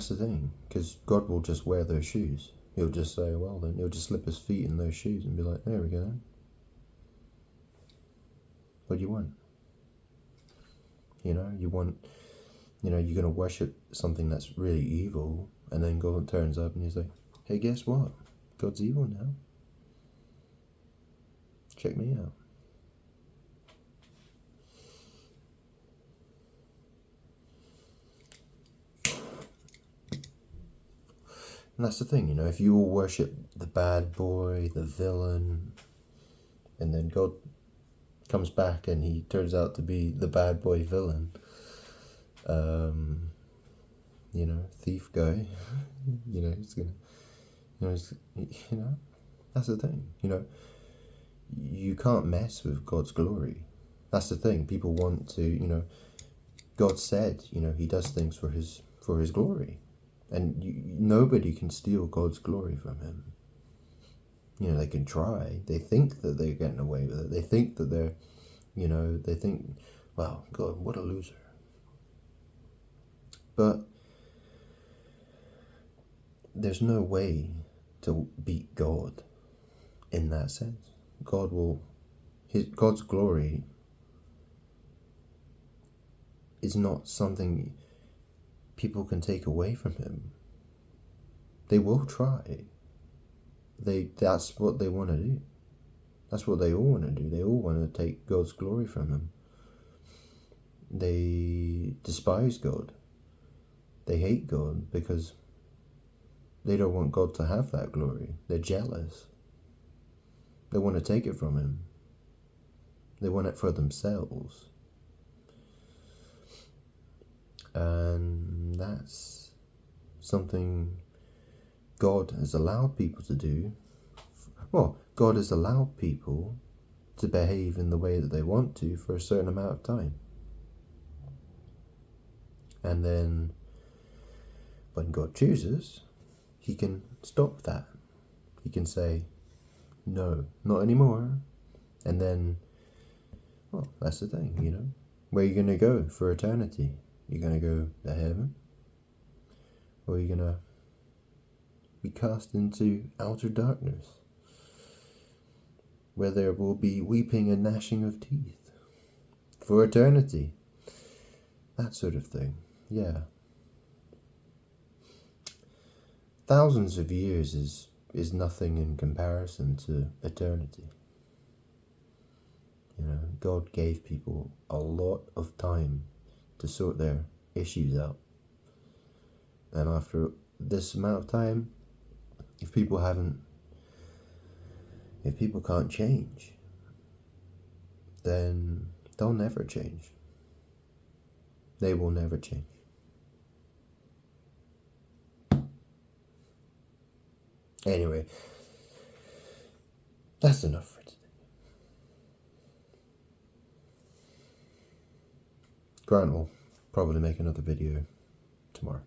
the thing, because God will just wear those shoes. He'll just say, well then, he'll just slip his feet in those shoes and be like, there we go then. What do you want? You're going to worship something that's really evil, and then God turns up and he's like, hey, guess what? God's evil now. Check me out. And that's the thing, if you all worship the bad boy, the villain, and then God comes back and he turns out to be the bad boy villain, thief guy, he's gonna, that's the thing, you can't mess with God's glory. That's the thing, people want to, God said, he does things for his glory. And nobody can steal God's glory from him. They can try. They think that they're getting away with it. They think that they're, wow, God, what a loser. But there's no way to beat God in that sense. God's glory is not something people can take away from him. They will try. That's what they want to do. That's what they all want to do. They all want to take God's glory from him. They despise God. They hate God because they don't want God to have that glory. They're jealous. They want to take it from him. They want it for themselves. And that's something God has allowed people to do. Well, God has allowed people to behave in the way that they want to for a certain amount of time. And then when God chooses, he can stop that. He can say, no, not anymore. And then, well, that's the thing, Where are you going to go for eternity? You're going to go to heaven? Or are you going to be cast into outer darkness, where there will be weeping and gnashing of teeth for eternity? That sort of thing, yeah. Thousands of years is nothing in comparison to eternity. God gave people a lot of time to sort their issues out. And after this amount of time, if people haven't If people can't change, then they'll never change. They will never change. Anyway, that's enough for today. Grant will probably make another video tomorrow.